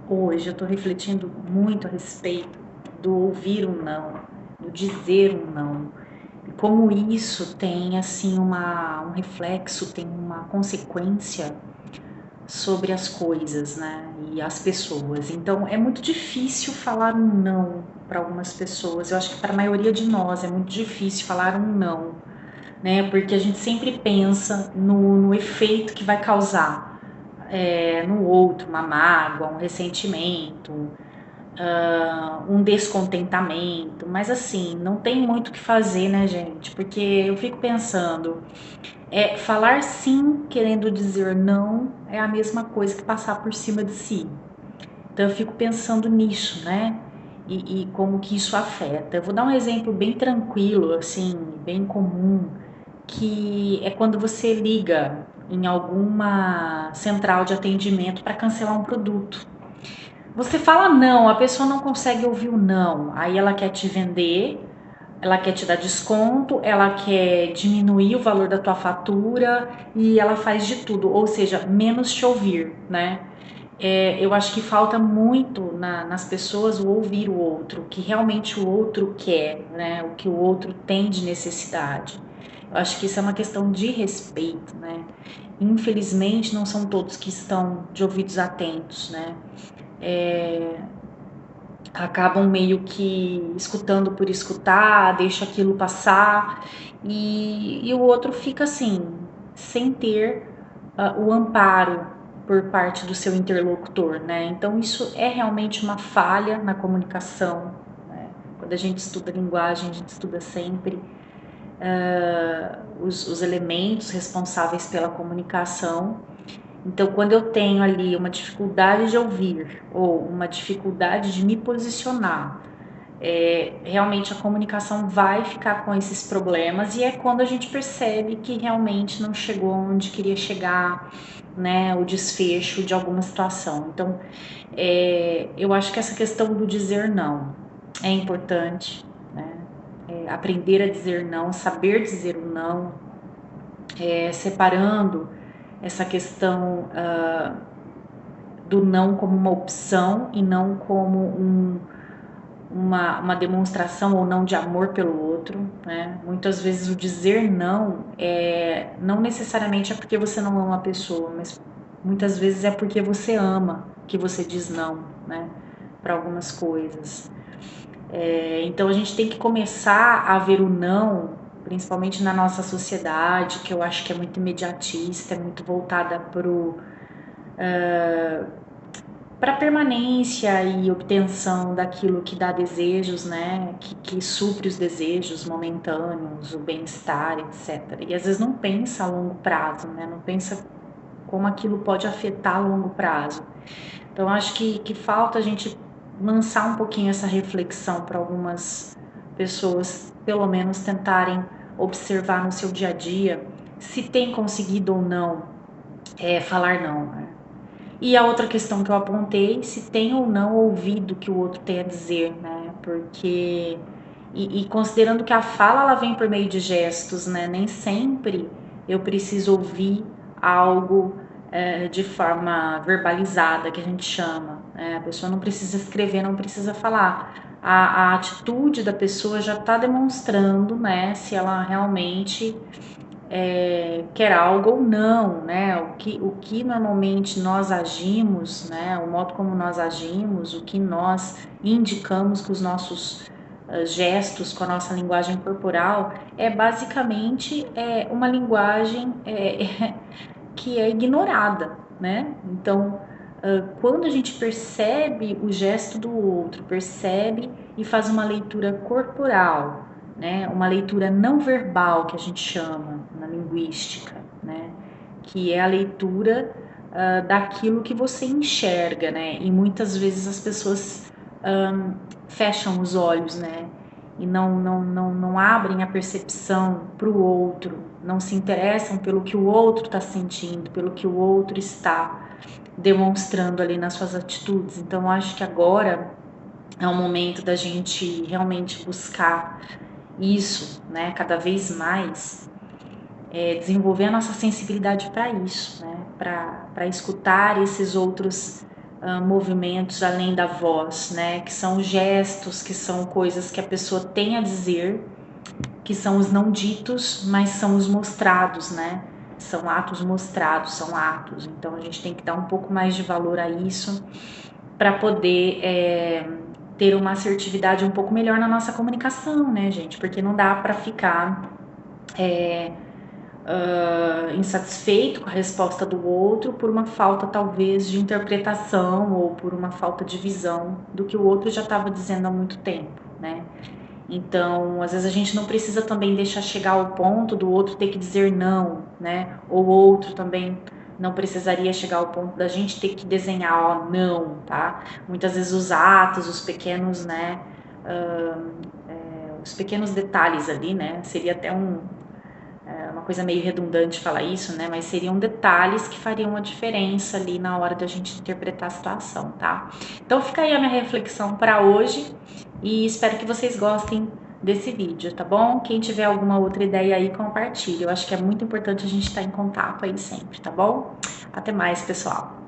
hoje eu estou refletindo muito a respeito do ouvir um não, do dizer um não, e como isso tem assim um reflexo, tem uma consequência sobre as coisas, né, e as pessoas. Então é muito difícil falar um não para algumas pessoas. Eu acho que para a maioria de nós é muito difícil falar um não, né, porque a gente sempre pensa no efeito que vai causar no outro, uma mágoa, um ressentimento, um descontentamento, mas assim, não tem muito o que fazer, né, gente? Porque eu fico pensando, falar sim querendo dizer não é a mesma coisa que passar por cima de si. Então eu fico pensando nisso, né? E como que isso afeta. Eu vou dar um exemplo bem tranquilo, assim, bem comum, que é quando você liga em alguma central de atendimento para cancelar um produto. Você fala não, a pessoa não consegue ouvir o não. Aí ela quer te vender, ela quer te dar desconto, ela quer diminuir o valor da tua fatura e ela faz de tudo, ou seja, menos te ouvir, né? Eu acho que falta muito nas pessoas o ouvir o outro, o que realmente o outro quer, né? O que o outro tem de necessidade. Eu acho que isso é uma questão de respeito, né? Infelizmente, não são todos que estão de ouvidos atentos, né? Acabam meio que escutando por escutar, deixa aquilo passar e o outro fica assim, sem ter o amparo por parte do seu interlocutor, né? Então isso é realmente uma falha na comunicação, né? Quando a gente estuda linguagem, a gente estuda sempre os elementos responsáveis pela comunicação. Então, quando eu tenho ali uma dificuldade de ouvir ou uma dificuldade de me posicionar, realmente a comunicação vai ficar com esses problemas e é quando a gente percebe que realmente não chegou onde queria chegar, né, o desfecho de alguma situação. Então, eu acho que essa questão do dizer não é importante, né? Aprender a dizer não, saber dizer o não, separando essa questão do não como uma opção e não como uma demonstração ou não de amor pelo outro, né? Muitas vezes o dizer não não necessariamente é porque você não ama a pessoa, mas muitas vezes é porque você ama que você diz não, né? Para algumas coisas. Então a gente tem que começar a ver o não, principalmente na nossa sociedade, que eu acho que é muito imediatista, é muito voltada para permanência e obtenção daquilo que dá desejos, né? Que supre os desejos momentâneos, o bem-estar, etc. E às vezes não pensa a longo prazo, né? Não pensa como aquilo pode afetar a longo prazo. Então acho que falta a gente lançar um pouquinho essa reflexão para algumas pessoas, pelo menos tentarem observar no seu dia a dia se tem conseguido ou não falar não, né? E a outra questão que eu apontei, se tem ou não ouvido o que o outro tem a dizer, né? Porque, e considerando que a fala ela vem por meio de gestos, né? Nem sempre eu preciso ouvir algo de forma verbalizada, que a gente chama, né? A pessoa não precisa escrever, não precisa falar. A atitude da pessoa já está demonstrando, né? Se ela realmente quer algo ou não, né? O que normalmente nós agimos, né? O modo como nós agimos, o que nós indicamos com os nossos gestos, com a nossa linguagem corporal, é basicamente uma linguagem que é ignorada, né? Então, quando a gente percebe o gesto do outro, percebe e faz uma leitura corporal, né? Uma leitura não verbal que a gente chama na linguística, né? Que é a leitura daquilo que você enxerga, né? E muitas vezes as pessoas fecham os olhos, né? E não abrem a percepção para o outro, não se interessam pelo que o outro está sentindo, pelo que o outro está demonstrando ali nas suas atitudes. Então, acho que agora é o momento da gente realmente buscar isso, né? Cada vez mais desenvolver a nossa sensibilidade para isso, né? Para escutar esses outros movimentos além da voz, né? Que são gestos, que são coisas que a pessoa tem a dizer, que são os não ditos, mas são os mostrados, né? São atos mostrados, são atos. Então a gente tem que dar um pouco mais de valor a isso para poder ter uma assertividade um pouco melhor na nossa comunicação, né, gente? Porque não dá para ficar insatisfeito com a resposta do outro por uma falta, talvez, de interpretação ou por uma falta de visão do que o outro já estava dizendo há muito tempo, né? Então, às vezes a gente não precisa também deixar chegar ao ponto do outro ter que dizer não, né? Ou o outro também não precisaria chegar ao ponto da gente ter que desenhar, ó, não, tá? Muitas vezes os atos, os pequenos, né? Os pequenos detalhes ali, né? Seria até uma coisa meio redundante falar isso, né? Mas seriam detalhes que fariam a diferença ali na hora da gente interpretar a situação, tá? Então fica aí a minha reflexão para hoje e espero que vocês gostem desse vídeo, tá bom? Quem tiver alguma outra ideia aí, compartilhe. Eu acho que é muito importante a gente estar em contato aí sempre, tá bom? Até mais, pessoal!